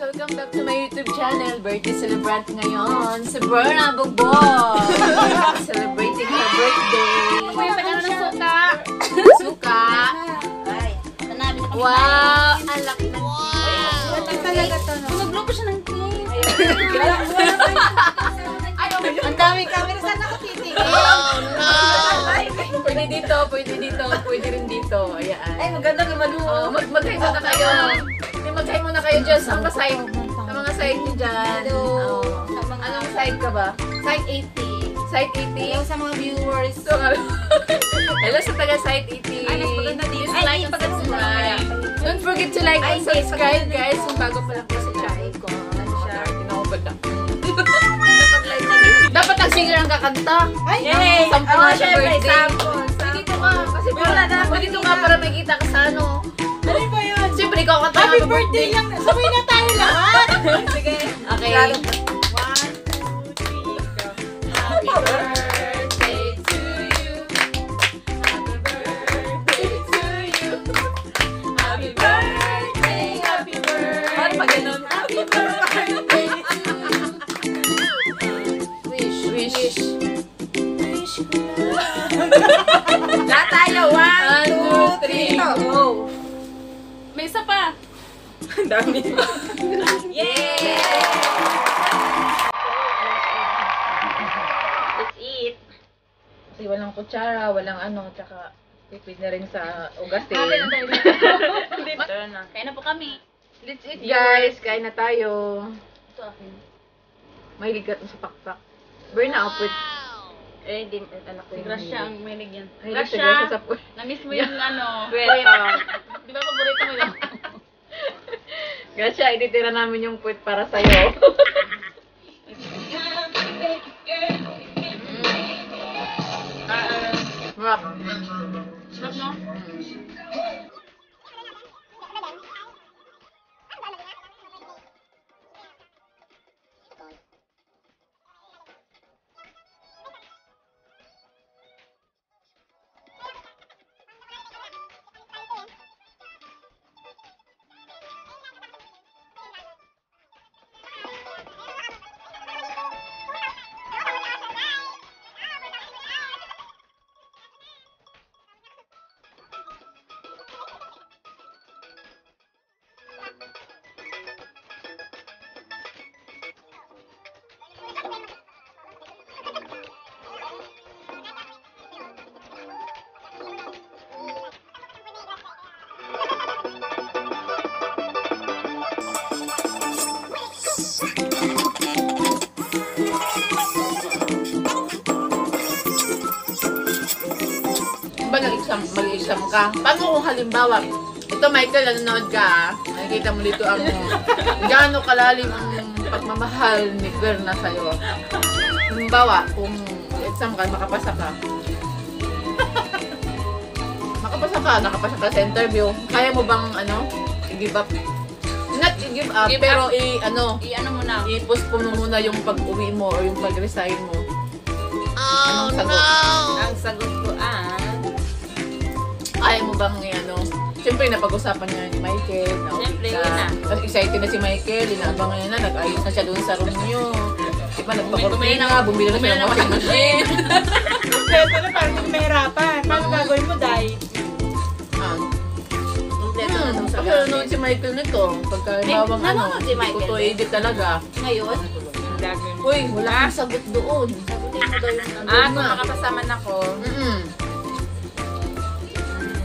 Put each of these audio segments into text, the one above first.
Welcome back to my YouTube channel. Birthday celebrant ngayon si Berna Bugbog. Celebrating her birthday. Kuya, pagano ng suka? Suka. Ay, tanabi na kami. Wow! Ang laki ng Wow! Talaga to, no? Tumaglo pa siya ng cake. Ang daming camera. Saan ako titingin? Oh no! Pwede dito, pwede rin dito. Ayan. Ay, maganda ka maluho. Oh, mag-hi muna kayo. Mag-hi muna kayo dyan sa mga side. Sa mga side nyo dyan. Hello. Oh. Anong side ka ba? Side 80. Side Hello 80? sa mga viewers. So, hello sa taga side 80. Ay, mas maganda dito. Please like and subscribe. Don't forget to like and subscribe, guys. Kung bago pa lang po sa channel ko. Ano siya? Tinawag na. Dapat ang singer ang kakanta. Ay, Yay! Sample na siya birthday. sample. Dito ka. Kasi dito ka para makita ka sa ano. Ano ba yun? Siyempre, ikaw kanta Happy birthday lang. Sabay na tayo lahat. Sige. Okay. 1, 2, 3, go. Happy birthday to you. Happy birthday to you. Happy birthday, happy birthday. Paano pa ganun? Happy birthday to you. Wish. Wish ko lang. Lahat tayo. 1, 2, 3, go. May isa pa. Ang dami. Yay! Let's eat. Kasi walang kutsara, walang ano, tsaka tipid na rin sa ugasin. Kaya na po kami. Let's eat, guys. Kain na tayo. Ito akin. Mahilig ka sa pakpak. Burn na upward. Eh, di anak ko Si Gracia ang may yan. Mahilig sa Gracia, grasa sa puwet. na-miss mo yung ano. Kwento. Di ba paborito mo yun? Gracia, ititira namin yung puwet para sa'yo. Rock. Sarap no? Ba mag-exam ka? Paano kung halimbawa, ito Michael, nanonood ka, nakikita mo dito ang gaano kalalim ang pagmamahal ni Berna sa'yo. Halimbawa, kung exam ka, makapasa ka. Nakapasa ka sa interview. Kaya mo bang, i-give up? Not i-give up, Give pero up. i-ano mo na. i-postpone mo muna yung pag-uwi mo or yung pag-resign mo. Anong sagot? Ang sagot ko Kaya mo bang siyempre napag-usapan niya ni Michael. Siyempre, ka. yun na. Tapos excited na si Michael, inaabangan niya na, nag-ayos na siya doon sa room niyo. Di ba, Bumili nagpa-cortina, na- bumili na siya ng washing machine. Kompleto na parang hindi mahirapan. Paano gagawin mo, Day? Kompleto na daw sa Kasi nanonood si Michael nito, pagka bawang nanonood si Michael, ito edit talaga. Ngayon, Ang gagawin mo. Uy, wala kang sagot doon. sagutin mo daw yung Doon kung na. makakasaman ako,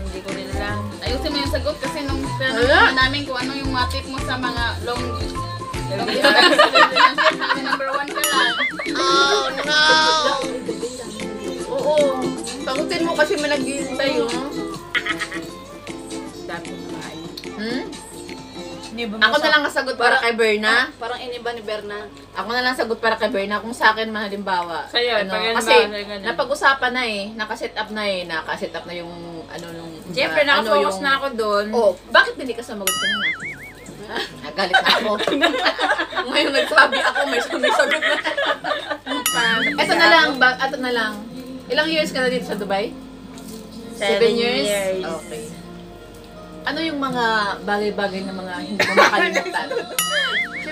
Hindi ko din alam. Ayusin mo yung sagot kasi nung Wala. pinanong namin kung ano yung mga tip mo sa mga long relationship, number 1 ka lang. Oo. Sagutin mo kasi may naghihintay yun. Dami ko kumain. Hindi ba Ako na lang ang sagot para kay Berna. parang iniba ni Berna. Ako na lang sagot para kay Berna. Kung sa akin, halimbawa. Sa'yo, pag halimbawa, kasi, sa'yo ganun. napag-usapan na nakaset up na nakaset up na yung, nung... Siyempre, nakafocus na ako doon. Oh, bakit hindi ka sumagot ka na? Nagalit na ako. Ngayon nagsabi ako, may sagot na. Ito na lang. Ilang years ka na dito sa Dubai? 7 years? Okay. Ano yung mga bagay-bagay na mga hindi mo makalimutan?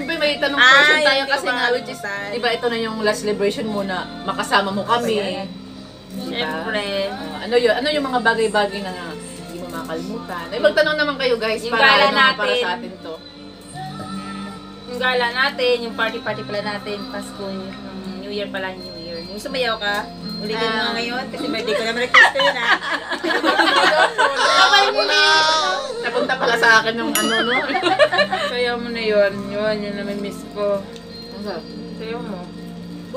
Siyempre may tanong portion Ay, tayo hindi kasi ko nga, which is, makakalimutan. di ba ito na yung last celebration mo na makasama mo kami. Diba? Siyempre. Ano yung mga bagay-bagay na hindi mo makakalimutan? Ay, magtanong naman kayo guys, Yung para, gala para natin. sa atin to. Yung gala natin, yung party-party pala natin, Pasko, yung New Year pala, New Year. Yung sumayaw ka, ulitin mo nga ngayon, kasi birthday ko naman request ko yun ha. Napunta pala sa akin yung ano, no? Sayaw mo na yun, yun nami-miss ko. Ang sarap. Sayaw mo.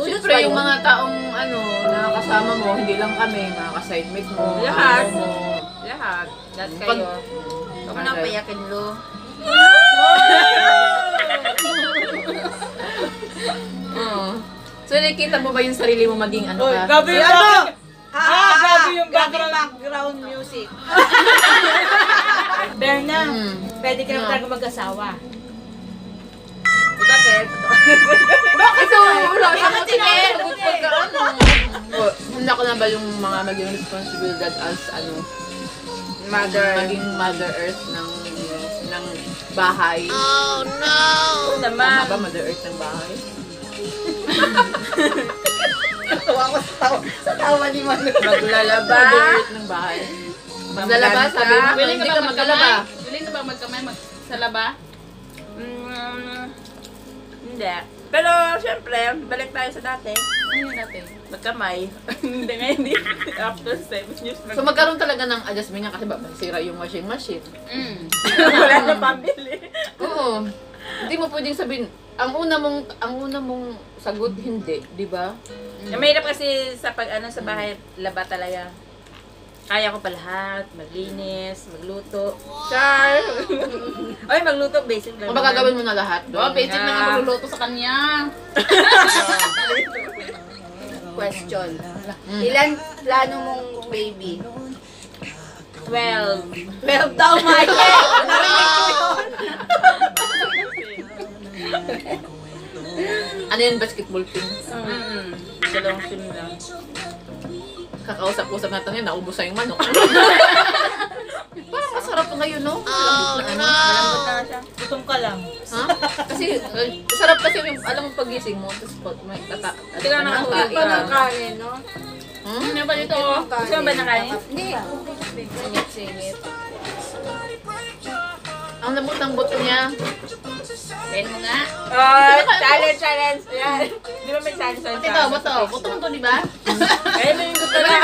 Siyempre yung mga taong ano, nakakasama mo, hindi lang kami, mga ka-sidemates mo, Lahat. amo mo. Lahat, lahat Pag- kayo. Huwag mo na payakin, Lo. Oo. So nakikita mo ba yung sarili mo maging ano Uy, ka? gabi yung background. Gabi yung Gabi background music. Berna, pwede ka naman talaga mag-asawa. Bakit? Ito, wala siya Bakit sige? sagot pagka ano. Handa ko na ba yung mga maging responsibilidad as ano, Mother. maging Mother Earth ng bahay? Oo Tama naman. ba Mother Earth ng bahay? Tawa ni Manu. Maglalaba. Mother Earth ng bahay. Maglalaba, sabi mo, Willing hindi ka ka ba maglalaba. magkamay? Willing ka ba magkamay sa laba? Hindi. Pero, syempre, balik tayo sa dati. Ano yun natin? Magkamay. Hindi nga, hindi. After 7 years. So magkaroon talaga ng adjustment niya kasi ba masira yung washing machine. Wala na pambili. Oo. Hindi mo pwedeng sabihin, ang una mong sagot hindi, di ba? Mahirap kasi sa sa bahay, laba talaga. Kaya ko pa lahat, maglinis, magluto. Char! Ay, magluto, basic lang. Kung baka gagawin mo na lahat. Oh, basic na nga magluluto sa kanya. Question. Ilan plano mong baby? 12. 12 daw, Michael! Narinig ko yun! Ano yun, basketball team? Dalawang sim lang. Kakausap-usap natin yun, naubos na yung manok. Parang masarap ngayon, no? Malambot na siya. Gutom ka lang. Ha? Kasi, sarap kasi yung, alam mo pagising mo, tapos may Hindi ka nakatulog Pa ng kanin, no? Hmm? Ano ba dito? Oh? Gusto mo ba na kanin? Hindi. Singit-singit. Ang lambot-lambot niya. Pen mo nga. Oh, challenge. Yan. Di ba may challenge? Ito, buto. Buto mo to, di ba? Ayun na yung gusto na.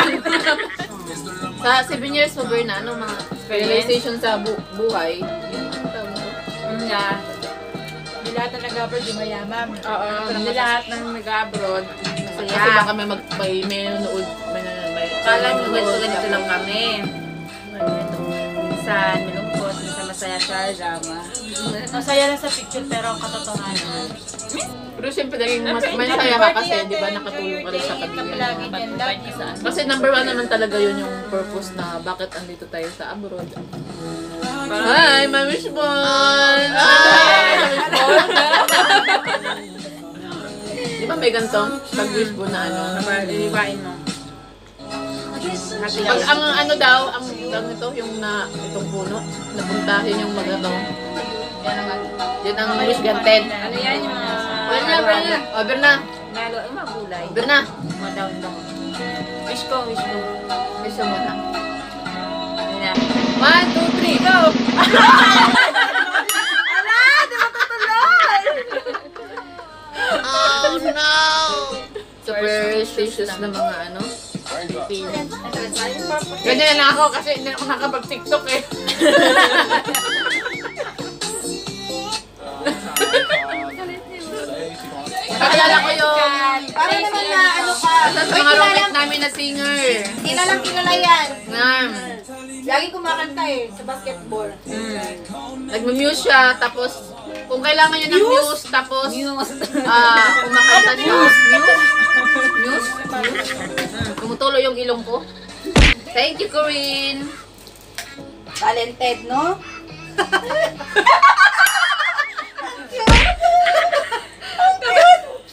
Sa 7 years mo, Berna, ano mga realization sa buhay? Ano tawag mo? Yeah. Hindi lahat na nag-abroad yung mayaman. Oo, hindi lahat ng nag-abroad. Kasi Masaya. baka may nanonood, may Kala nyo ganito lang kami. Minsan, malungkot, minsan masaya siya, drama. Masaya lang sa picture pero ang katotohanan. Pero siyempre dahil masaya ka kasi, di ba, nakatulong ka rin sa pamilya. Kasi number 1 naman talaga yun yung purpose na bakit andito tayo sa abroad. Hi, Mamish Boy! Hi, Mamish Boy! Di ba may gantong pag-wish mo na ano? Iliwain mo. Pag ang ano daw, ang ito, yung itong puno, napuntahin yung mag-ano. Yan ang wish ganted. Ano yan yung mga... Berna! O, Berna! Nalo, yung mga gulay. Berna! Mga down. Wish ko. Wish mo na. Ano na? 1, 2, 3, go! Superstitious na mga ano. Ganyan na ako kasi hindi ako nakapag-TikTok eh. Pakilala ko yung Para naman na ano ka. isa sa mga roommate namin na singer. Hindi na lang kilala yan. Ngam. Lagi kumakanta eh, sa basketball. Nagme-muse siya, tapos kung kailangan niya ng muse, tapos kumakanta siya. Muse? Tumutulo yung ilong ko. Thank you, Corinne. Talented, no?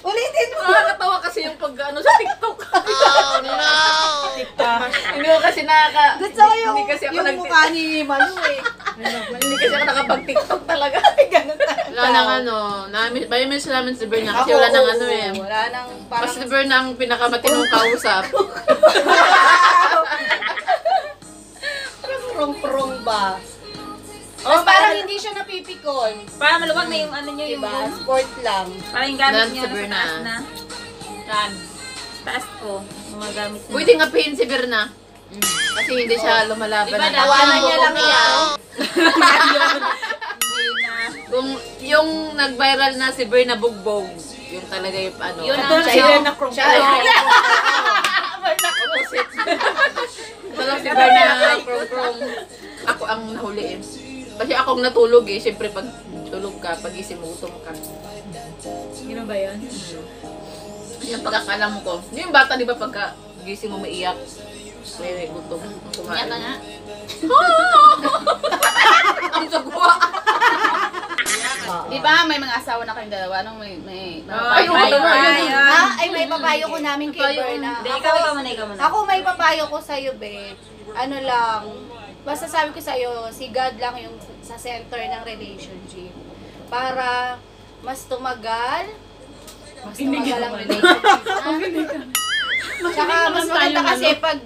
Ulitin mo. Nakakatawa kasi yung pag-ano sa TikTok. Oh no! Hindi ko kasi Gusto ko yung, Hindi kasi ako yung mukha ni Manu eh. Hindi kasi ako nakapag-TikTok talaga. Ganun talaga. Wala nang ano, may miss namin si Berna kasi wala nang ano eh. Wala nang parang... Mas si Berna ang pinakamatinong kausap. Prong-prong ba? Oh, Parang hindi siya napipikon. Para maluwag na yung ano nyo, yung Diba? Sport lang. parang yung gamit Dance nyo sa sa Berna. taas na. Yan. Taas ko, mga gamit nyo. Pwede nga pihin si Berna. Kasi hindi siya lumalaban. Diba, ng- Tawanan niya lang yan. Hindi na. Kung yung nag-viral na si Berna Bugbog, yun talaga yung ano. Yun Ito ang na si Berna Krong. Siya Opposite. Ito lang si Berna Krong. Ako ang nahuli eh. Kasi akong natulog eh. Siyempre pag tulog ka, pag isip mo, gutom ka. Yun ba yun? Yung pagkakalam ko. Yung bata di ba pagka gising mo maiyak. May gutom. Yan ka nga. Ang sagwa. Di ba may mga asawa na kayong dalawa? Anong may Ay, Ay, oo, ay, ay. Ay, may papayo ko namin kay Berna. Hindi, ikaw muna, ikaw muna. Ako may papayo ko sa'yo, babe. Ano lang, basta sabi ko sa'yo, si God lang yung sa center ng relationship. Para mas tumagal ang relationship. Tsaka mas maganda kasi pag...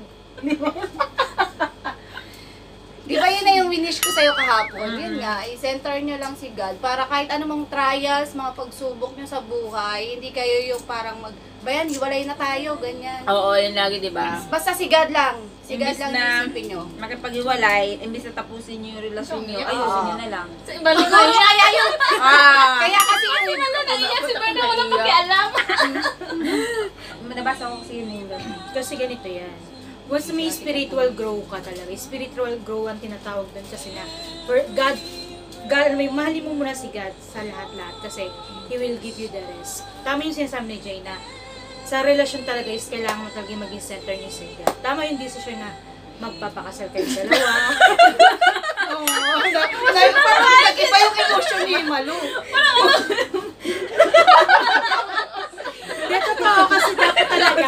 Di ba yun na yung winish ko sa'yo kahapon? Yun nga, i-center nyo lang si God para kahit anumang trials, mga pagsubok nyo sa buhay, hindi kayo yung parang bayan, hiwalay na tayo, ganyan. Oo, yun lagi, di ba? Basta si God lang. Si God Imbis lang na- yung isipin nyo. Makipaghiwalay, imbis na tapusin nyo yung relasyon nyo, ayusin nyo na lang. Sa iba lang kayo. Kaya kasi yung Naiyak si Berna, walang pakialam. Nabasa ko kasi yun yung Kasi ganito yan. Once may spiritual grow ka talaga, spiritual grow ang tinatawag doon kasi na God, may mahalin mo muna si God sa lahat-lahat kasi He will give you the rest. Tama yung sinasabi ni Jay na sa relasyon talaga is kailangan mo talaga maging center niyo si God. Tama yung decision na magpapakasal kayo dalawa. Nag-iba yung emotion ni Malu. Hindi, totoo kasi dapat talaga.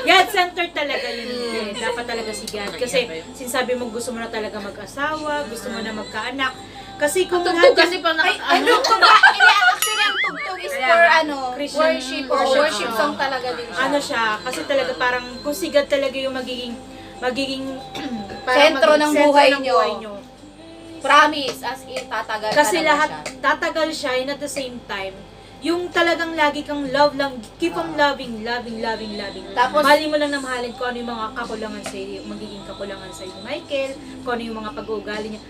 God-centered talaga yun. Eh. Dapat talaga si God. Kasi sinasabi mo gusto mo na talaga mag-asawa, gusto mo na magkaanak. Kasi kung Tugtog kasi pang Ano ko ba? Actually, ang tugtog is for Christian worship or worship. worship song talaga din siya. ano siya, kasi talaga parang kung si God talaga yung magiging Sentro ng sentro buhay ng nyo. Promise, as in, tatagal Kasi talaga lahat, siya. tatagal siya and at the same time, yung talagang lagi kang love lang, keep on loving. Tapos- mahalin mo lang na mahalin kung ano yung mga kakulangan sa iyo, magiging kakulangan sa iyo, Michael, kung ano yung mga pag-uugali niya.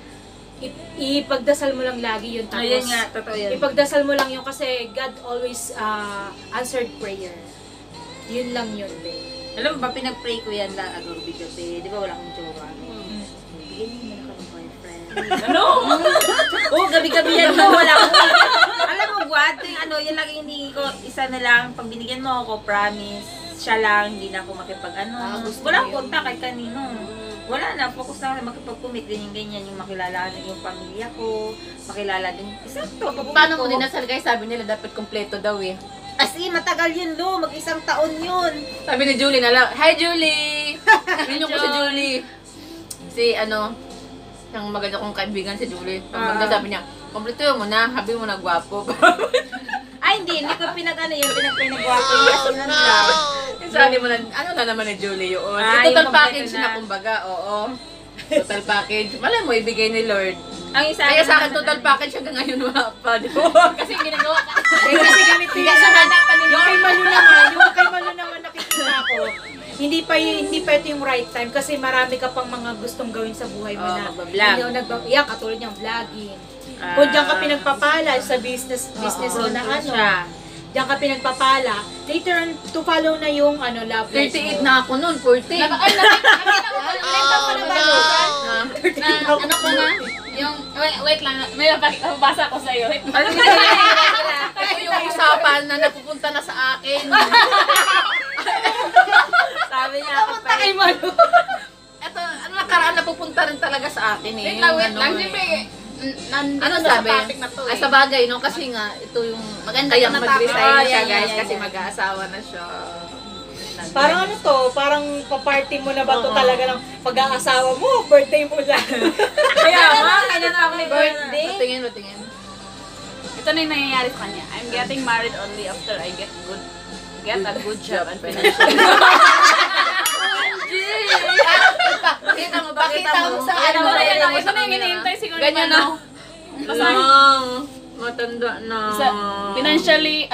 Ipagdasal mo lang lagi yun. Tapos, Ayun nga, totoo yun. ipagdasal mo lang yun kasi God always answered prayer. Yun lang yun, babe. Alam mo ba, pinag-pray ko yan gabi-gabi. Di ba wala akong jowa? Bigyan niyo muna ka ng boyfriend. Ano? Oo, gabi-gabi yan. Wala akong... Alam mo, what? Yung ano, yun lang yung hindi ko, isa na lang, pag binigyan mo ako, promise, siya lang, hindi na ako makipag-ano. gusto Wala mo akong kontak kahit kanino. Wala na, focus na ako sa makipag-commit, ganyan-ganyan, yung makilala na yung pamilya ko, makilala din. Isakto, Paano mo dinasal guys? Sabi nila dapat kompleto daw eh. As in, matagal yun, Lo. Mag-isang taon yun. Sabi ni Julie na lang, hi Julie! Yun yung ko si Julie. Si ano, yung maganda kong kaibigan si Julie. Pag sabi niya, kompleto mo na, habi mo na gwapo. Ay, hindi ko pinag-ano yun, pinag-pinag-wapo yun. Kasi nun lang. Sabi mo na, ano na naman ni Julie yun? Ah, Total yung package kompleto na na. kumbaga, oo. Total package. Malay mo, ibigay ni Lord. Ang isa Kaya sa akin, total package hanggang ngayon wala pa. Di ba? Kasi ginagawa ka. Kasi ganito yun. Yung kay Malu naman nakikita ko, hindi pa ito yung right time kasi marami ka pang mga gustong gawin sa buhay mo Oh, na. magbablog. Yan, katulad niyang vlogging. Kung diyan ka pinagpapala sa business mo na ano, diyan ka pinagpapala, later on, to follow na yung love life 38 mo. na ako noon, 14. Ilan taon ka na ba, Lucan? Na, ano ko na? Yung, wait lang, may mabasa ko sa'yo. Wait. Ito yung usapan na napupunta na sa akin. Sabi niya ako pa. Kay Malu. Ito, ano nakaraan napupunta rin talaga sa akin eh. Wait lang, Yung ano, Siyempre, eh. nandito Ano na sabi? sa topic na to Ay, eh. sa bagay, no? Kasi nga, ito yung Maganda kaya to na mag-resign topic. siya, Oh, guys, yeah, kasi yeah. mag-aasawa na siya. Wait lang. Parang ano to, parang pa-party mo na ba to talaga ng pag-aasawa mo, birthday mo lang. Kaya nga, kailan ako may birthday. Tingin mo, tingin. Ito na yung nangyayari sa kanya. I'm getting married only after I get a good job and financial. Pakita mo, pakita mo sa Ito ano. na yung hinihintay siguro. Ganyan na. Lang. Matanda na. Financially,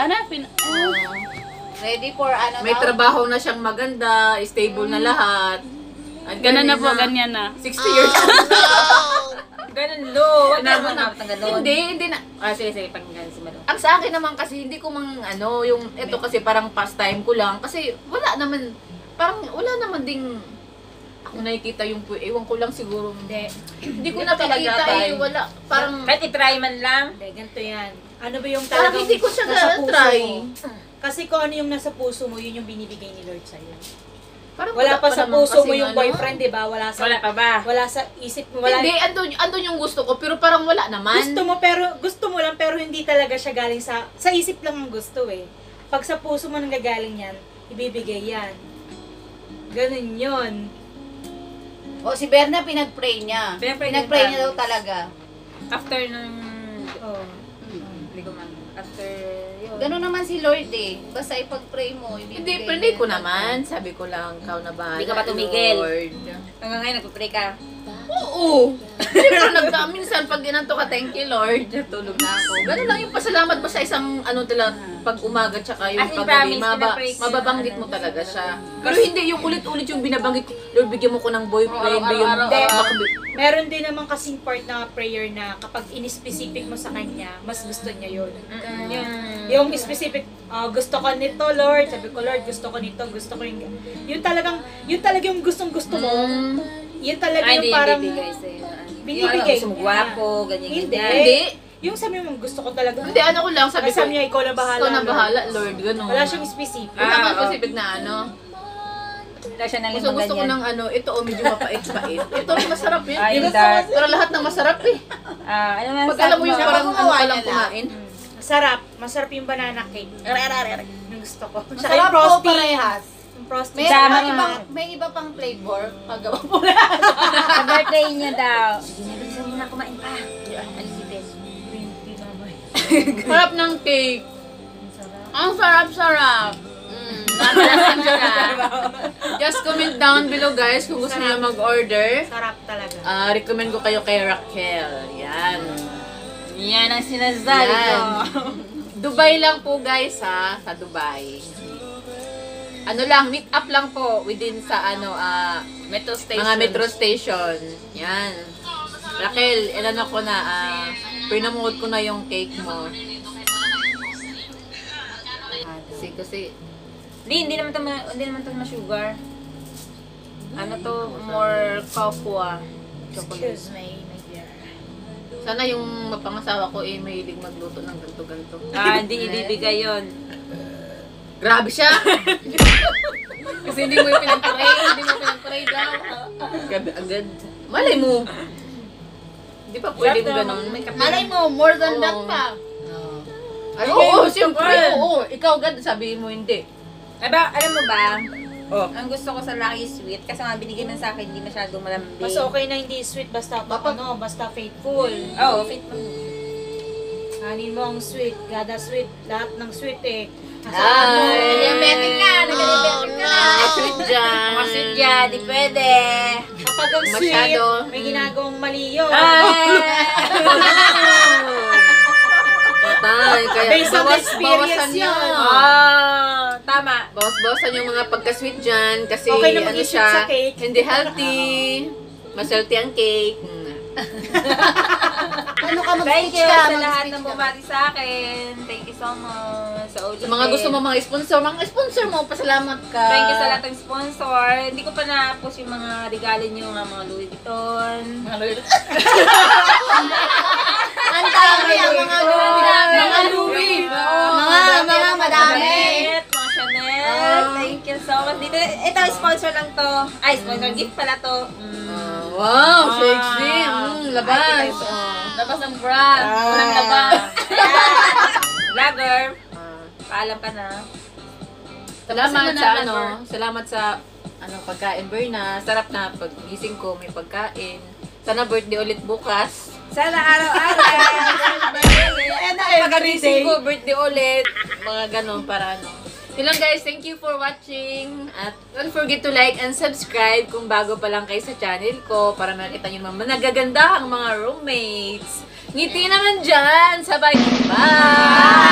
Ready for ano May now? trabaho na siyang maganda, stable na lahat. At ganun na po, ganyan na. 60 years old. Ganun, lo. Wag na Inabot mo na. na ganun. Hindi na. Sige, panggalan si Malo. Ang sa akin naman kasi, hindi ko yung ito kasi parang pastime ko lang. Kasi wala naman, parang wala naman ding, ako nakikita yung, ewan ko lang siguro. Hindi ko Hindi ka talaga, nakikita tay. wala. Parang, Kahit itry man lang. Hindi, ganito yan. Ano ba yung parang talagang hindi ko siya nasa puso try. mo? Kasi kung ano yung nasa puso mo, yun yung binibigay ni Lord sa'yo. Parang Wala pa sa naman puso kasi mo yung ano. boyfriend, di ba? Wala sa ba? wala sa isip mo, wala. Hindi, andun yung gusto ko, pero parang wala naman. Gusto mo lang pero hindi talaga siya galing sa isip lang ang gusto eh. Pag sa puso mo nanggagaling yan, ibibigay yan. Ganun yun. O si Berna, pinag-pray niya. Pinag-pray niya daw talaga. After nung... Oh. Hindi ko man. After yun. Ganun naman si Lord eh. Basta ipag-pray mo, ibibigay Hindi, niya. hindi ko naman. Sabi ko lang, ikaw na bahala. Hindi ka pa tumigil. Lord. Hanggang ngayon, nagpapray ka. Oo. Pero minsan pag ginanto ka, thank you Lord, tulog na ako. Ganun lang yung pasalamat mo sa isang pag umaga tsaka yung As in, paggabi, promise, pinapraise ko mababanggit na, mo talaga siya. Pero hindi yung ulit-ulit yung binabanggit ko, Lord, bigyan mo ko ng boyfriend, bigyan mo Meron din naman kasing part na prayer na kapag in-specific mo sa kanya, mas gusto niya yun. Yung specific, gusto ko nito, Lord. Sabi ko, Lord, gusto ko nito, gusto ko yung talagang yung gustong-gusto mo. Yun talaga Ay, yung hindi parang bibigay sa'yo. binibigay Gusto mo gwapo, ganyan, Hindi. ganyan. Hindi. Yung sabi mo, gusto ko talaga. Hindi, ano ko lang, sabi ko, Sabi niya, ikaw na bahala. ikaw na Lord. bahala, Lord, ganun. Wala siyang specific. Wala naman oo. specific na Wala siya ng Gusto limang ko ganyan. ng ito medyo mapait-pait. Ito masarap eh. Ay, Yung dark. Pero lahat ng masarap eh. Ano man Pag alam mo yung Siya parang gumawa ka lang niya lang. kumain. Masarap. Masarap yung banana cake. Yung gusto ko. Tsaka Masarap yung po frosty. parehas. Yung frosty. May, Tama may, nga. may iba pang flavor. Paggawa po Sa birthday niya daw. Bilisan mo na kumain pa. Alisipin. Sarap ng cake. Ang sarap-sarap. Natalasang siya. Just comment down below guys kung gusto niyo mag-order. Sarap talaga. Recommend ko kayo kay Raquel. Yan. Yan ang sinasabi ko. Yan. Dubai lang po guys ha. Sa Dubai. Ano lang, meet up lang po within sa Metro station. mga metro station. Yan. Raquel, ilan ako na, pinamuot ko na yung cake mo. Kasi, Hindi naman to ma-sugar. Ano to, more cocoa. Excuse me, my dear. sana yung mapangasawa ko mahilig magluto ng ganto-ganto. Hindi ibibigay yun. Grabe siya! Kasi hindi mo yung pinag-pray daw. Grabe agad. Malay mo. Hindi pa pwedeng ganun. Malay mo, more than Oo. that pa. Ay, oo, siyempre. Oo, ikaw agad sabihin mo hindi. Aba, alam mo ba? Ang gusto ko sa Lucky Sweet, kasi nga binigay man sa akin, hindi masyadong malambing. Mas okay na hindi sweet, basta basta faithful. Oo, fit mo. Hanin mo ang sweet, gada sweet, lahat ng sweet eh. Diabetic ka, nag-diabetic ka na. Sweet dyan. Mga sweet dyan, di pwede. Kapag ang sweet, Masyado. may ginagawang mali yun. Patay. Kaya Based on experience bawasan yun. Tama. Bawas-bawasan yung mga pagka-sweet dyan kasi Okay na ano mag-sweet siya, sa cake. hindi healthy. Mas healthy ang cake. Ano ka Thank mag-speech you ka? sa lahat Mag-speech ng ka. bumati sa akin. Thank you so much. Sa Sa mga gusto mo mga sponsor mo, pasalamat ka. Thank you sa lahat ng sponsor. Hindi ko pa na-post yung mga regalo nyo, mga Louis Vuitton. Ang dami ang mga Louis. Mga Louis. Mga madami. Mga Chanel. Thank you so much. Dito, ito, sponsor lang to. Ay, sponsor. Gift pala to. Wow, sexy. Labas. Labas ng bra. Walang labas. Vlogger. Paalam ka na. Salamat Tapusin mo sa na, ano, lover. salamat sa pagkain, Berna. Sarap na pag-gising ko, may pagkain. Sana birthday ulit bukas. Sana araw-araw. Pag-gising ko, birthday ulit. Mga ganun para ano. Yun lang guys, thank you for watching. At don't forget to like and subscribe kung bago pa lang kayo sa channel ko para makita nyo mga nagagandahang mga roommates. Ngiti naman dyan! Sabay! Bye!